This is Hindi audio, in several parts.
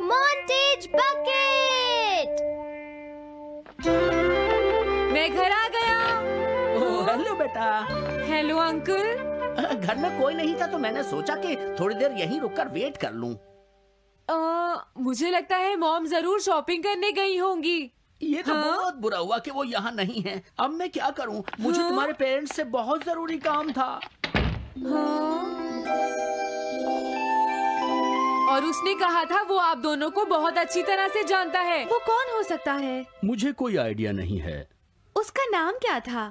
Montage bucket. मैं घर आ गया। हेलो बेटा। Hello uncle. घर में कोई नहीं था तो मैंने सोचा कि थोड़ी देर यहीं रुककर वेट कर लूं। मुझे लगता है मॉम जरूर शॉपिंग करने गई होंगी। ये तो बहुत बुरा हुआ कि वो यहाँ नहीं है। अब मैं क्या करूं? मुझे तुम्हारे पेरेंट्स से बहुत जरूरी काम था। और उसने कहा था वो आप दोनों को बहुत अच्छी तरह से जानता है। वो कौन हो सकता है? मुझे कोई आइडिया नहीं है। उसका नाम क्या था?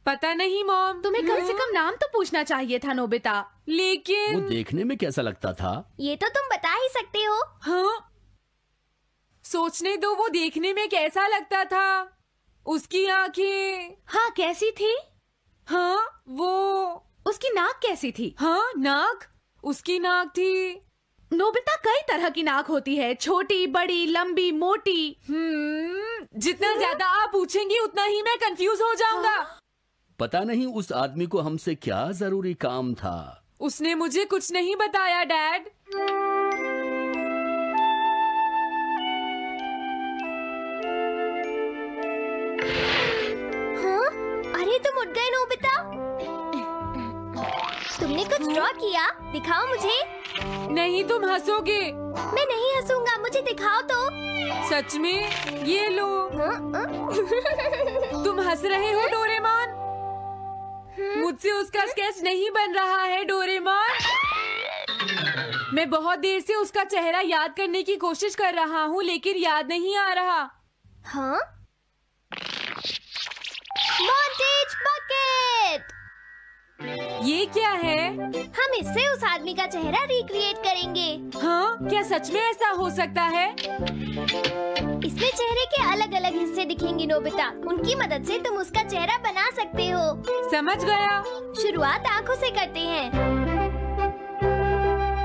पता नहीं मॉम। तुम्हें कम से कम नाम तो पूछना चाहिए था नोबिता। लेकिन वो देखने में कैसा लगता था? ये तो तुम बता ही सकते हो। हाँ, सोचने दो वो देखने में कैसा लगता था। उसकी आंखें। हाँ, कैसी थी? हाँ, वो उसकी नाक कैसी थी? हाँ, नाक। उसकी नाक थी। नोबिता, कई तरह की नाक होती है, छोटी, बड़ी, लंबी, मोटी। जितना ज्यादा आप पूछेंगी उतना ही मैं कंफ्यूज हो जाऊंगा। पता नहीं उस आदमी को हमसे क्या जरूरी काम था। उसने मुझे कुछ नहीं बताया डैड। हाँ? अरे तुम उठ गए नोबिता। तुमने कुछ ड्रॉ किया? दिखाओ मुझे। नहीं, तुम हंसोगे। मैं नहीं हंसूंगा, मुझे दिखाओ तो। सच में? ये लो। तुम हंस रहे हो डोरेमोन? मुझसे उसका स्केच नहीं बन रहा है डोरेमोन। मैं बहुत देर से उसका चेहरा याद करने की कोशिश कर रहा हूँ लेकिन याद नहीं आ रहा। हाँ? Montage bucket. ये क्या है? हम इससे उस आदमी का चेहरा रिक्रिएट करेंगे। हाँ, क्या सच में ऐसा हो सकता है? इसमें चेहरे के अलग अलग हिस्से दिखेंगे नोबिता। उनकी मदद से तुम उसका चेहरा बना सकते हो। समझ गया। शुरुआत आँखों से करते हैं।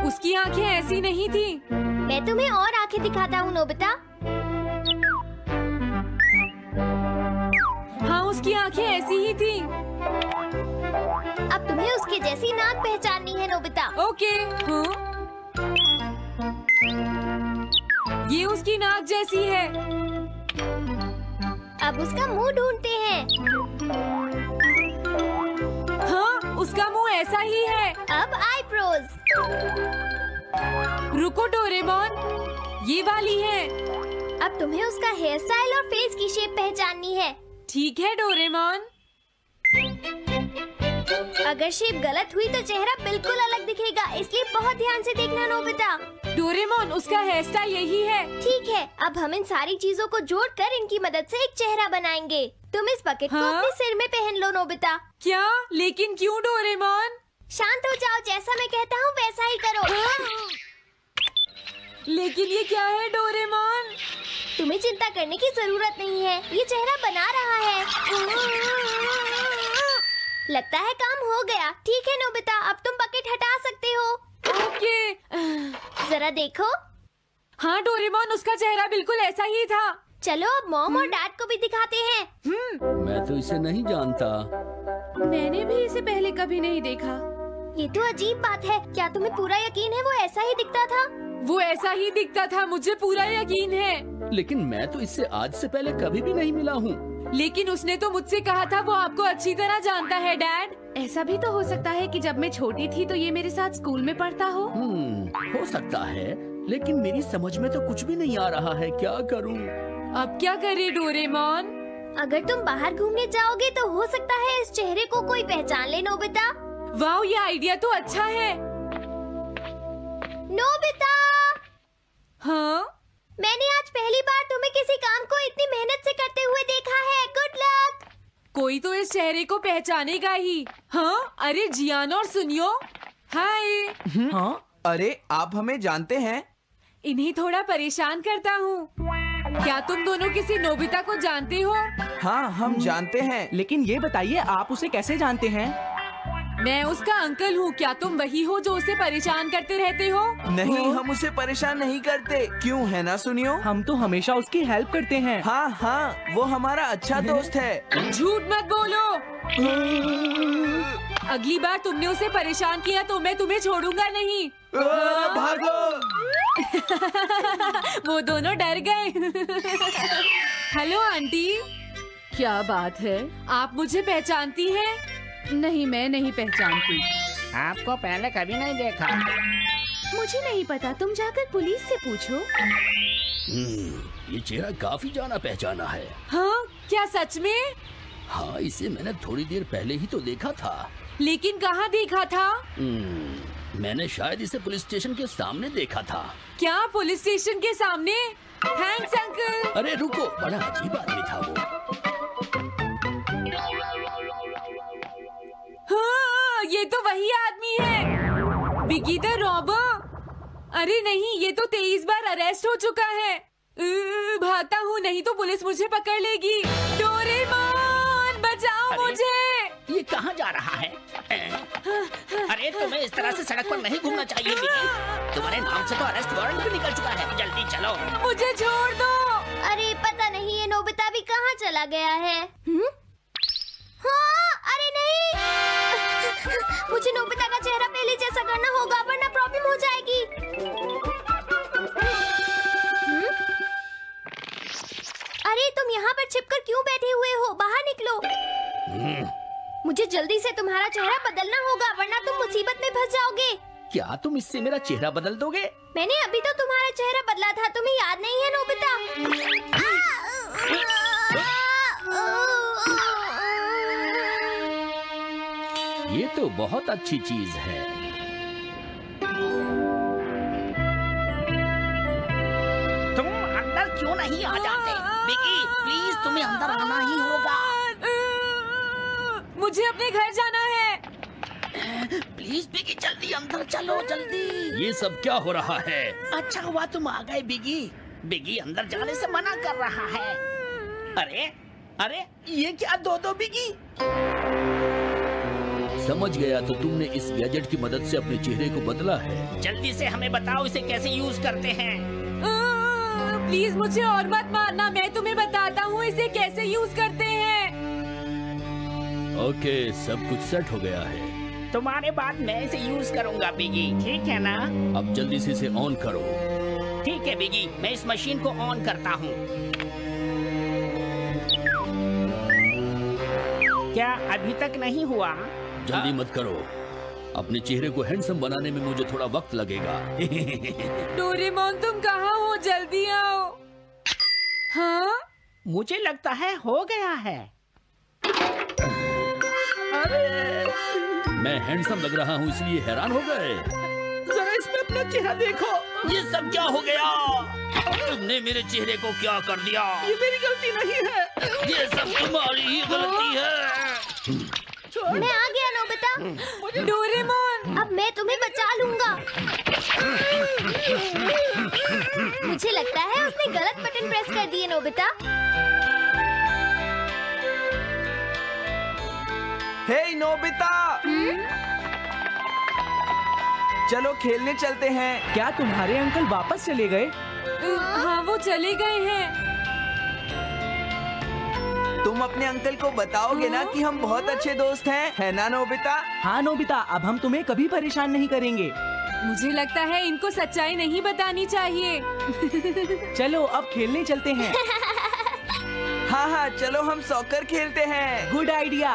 उसकी आंखें ऐसी नहीं थी। मैं तुम्हें और आँखें दिखाता हूँ नोबिता। हाँ, उसकी आंखें ऐसी ही थी। अब तुम्हें उसके जैसी नाक पहचाननी है नोबिता। ओके। हाँ? ये उसकी नाक जैसी है। अब उसका मुंह ढूंढते हैं। हाँ, उसका मुंह ऐसा ही है। अब आईब्रोज। रुको डोरेमोन, ये वाली है। अब तुम्हें उसका हेयर स्टाइल और फेस की शेप पहचाननी है। ठीक है डोरेमोन। अगर शेप गलत हुई तो चेहरा बिल्कुल अलग दिखेगा, इसलिए बहुत ध्यान से देखना नोबिता। डोरेमोन, उसका हेयर स्टाइल यही है। ठीक है, अब हम इन सारी चीजों को जोड़कर इनकी मदद से एक चेहरा बनाएंगे। तुम इस बकेट को अपने सिर में पहन लो नोबिता। क्या? लेकिन क्यों डोरेमोन? शांत हो जाओ, जैसा मैं कहता हूँ वैसा ही करो। लेकिन ये क्या है डोरेमोन? तुम्हें चिंता करने की जरूरत नहीं है, ये चेहरा बना रहा है। लगता है काम हो गया। ठीक है नोबिता, अब तुम बकेट हटा सकते हो। ओके। जरा देखो। हाँ डोरेमोन, उसका चेहरा बिल्कुल ऐसा ही था। चलो अब मॉम और डैड को भी दिखाते हैं। मैं तो इसे नहीं जानता। मैंने भी इसे पहले कभी नहीं देखा। ये तो अजीब बात है। क्या तुम्हें पूरा यकीन है वो ऐसा ही दिखता था? वो ऐसा ही दिखता था, मुझे पूरा यकीन है। लेकिन मैं तो इससे आज से पहले कभी भी नहीं मिला हूँ। लेकिन उसने तो मुझसे कहा था वो आपको अच्छी तरह जानता है डैड। ऐसा भी तो हो सकता है कि जब मैं छोटी थी तो ये मेरे साथ स्कूल में पढ़ता हो। हो सकता है, लेकिन मेरी समझ में तो कुछ भी नहीं आ रहा है। क्या करूँ? अब क्या करे डोरेमोन? अगर तुम बाहर घूमने जाओगे तो हो सकता है इस चेहरे को कोई पहचान ले नोबिता। वाह, ये आइडिया तो अच्छा है। नोबिता! हाँ? मैंने आज पहली बार तुम्हें किसी काम को इतनी मेहनत से करते हुए देखा है। Good luck. कोई तो इस चेहरे को पहचानेगा ही। हाँ? अरे जियान और सुनियो, हाय। हाँ? अरे आप हमें जानते हैं? इन्हें थोड़ा परेशान करता हूँ। क्या तुम दोनों किसी नोबिता को जानते हो? हाँ, हम जानते हैं। लेकिन ये बताइए आप उसे कैसे जानते हैं? मैं उसका अंकल हूँ। क्या तुम वही हो जो उसे परेशान करते रहते हो? नहीं, हम उसे परेशान नहीं करते। क्यों, है ना सुनियो? हम तो हमेशा उसकी हेल्प करते हैं। हाँ हाँ, वो हमारा अच्छा दोस्त है। झूठ मत बोलो। अगली बार तुमने उसे परेशान किया तो मैं तुम्हें छोड़ूंगा नहीं। भागो! वो दोनों डर गए। हेलो आंटी, क्या बात है? आप मुझे पहचानती हैं? नहीं, मैं नहीं पहचानती। आपको पहले कभी नहीं देखा। मुझे नहीं पता, तुम जाकर पुलिस से पूछो। ये चेहरा काफी जाना पहचाना है। हाँ, क्या सच में? हाँ, इसे मैंने थोड़ी देर पहले ही तो देखा था। लेकिन कहाँ देखा था? मैंने शायद इसे पुलिस स्टेशन के सामने देखा था। क्या पुलिस स्टेशन के सामने? Thanks uncle. अरे रुको, बड़ा अजीब आदमी था वो। हाँ, ये तो वही आदमी है, बिगी द रॉबर। अरे नहीं, ये तो 23 बार अरेस्ट हो चुका है। भागता हूँ, नहीं तो पुलिस मुझे पकड़ लेगी। डोरेमोन, बचाओ मुझे। ये कहाँ जा रहा है? अरे तुम्हें इस तरह से सड़क पर नहीं घूमना चाहिए बिगी। तुम्हारे नाम से तो अरेस्ट वारंट भी निकल चुका है। जल्दी चलो। मुझे छोड़ दो। अरे पता नहीं ये नोबिता भी कहाँ चला गया है। हाँ, अरे नहीं। मुझे नोबिता का चेहरा पहले जैसा करना होगा, वरना प्रॉब्लम हो जाएगी। अरे तुम यहाँ पर छिपकर क्यों बैठे हुए हो? बाहर निकलो। मुझे जल्दी से तुम्हारा चेहरा बदलना होगा, वरना तुम मुसीबत में फंस जाओगे। क्या तुम इससे मेरा चेहरा बदल दोगे? मैंने अभी तो तुम्हारा चेहरा बदला था, तुम्हें याद नहीं है नोबिता? ये तो बहुत अच्छी चीज है। तुम अंदर क्यों नहीं आ जाते? बिगी, प्लीज तुम्हें अंदर आना ही होगा। मुझे अपने घर जाना है। प्लीज बिगी, जल्दी अंदर चलो, जल्दी। ये सब क्या हो रहा है? अच्छा हुआ तुम आ गए बिगी। बिगी अंदर जाने से मना कर रहा है। अरे अरे, ये क्या दो बिगी? समझ गया, तो तुमने इस गैजेट की मदद से अपने चेहरे को बदला है। जल्दी से हमें बताओ इसे कैसे यूज करते हैं। प्लीज मुझे और मत मारना, मैं तुम्हें बताता हूँ इसे कैसे यूज करते हैं। ओके, सब कुछ सेट हो गया है। तुम्हारे बाद मैं इसे यूज करूंगा बिगी, ठीक है ना? अब जल्दी से इसे ऑन करो। ठीक है बिगी, मैं इस मशीन को ऑन करता हूँ। क्या अभी तक नहीं हुआ? जल्दी मत करो, अपने चेहरे को हैंडसम बनाने में मुझे थोड़ा वक्त लगेगा। डोरेमोन, तुम कहाँ हो? जल्दी आओ। हाँ, मुझे लगता है हो गया है। अरे, मैं हैंडसम लग रहा हूँ इसलिए हैरान हो गए। जरा इसमें अपना चेहरा देखो। ये सब क्या हो गया? तुमने मेरे चेहरे को क्या कर दिया? ये मेरी गलती नहीं है, ये सब तुम्हारी ही गलती है। मैं आ गया नोबिता। डोरेमोन, अब मैं तुम्हें बचा लूंगा। मुझे लगता है उसने गलत बटन प्रेस कर दिए नोबिता। हे नोबिता, चलो खेलने चलते हैं। क्या तुम्हारे अंकल वापस चले गए? हाँ, वो चले गए हैं। तुम अपने अंकल को बताओगे ना कि हम बहुत अच्छे दोस्त हैं, है ना नोबिता? हाँ नोबिता, अब हम तुम्हें कभी परेशान नहीं करेंगे। मुझे लगता है इनको सच्चाई नहीं बतानी चाहिए। चलो अब खेलने चलते हैं। हाँ हाँ, चलो हम सॉकर खेलते हैं। Good idea.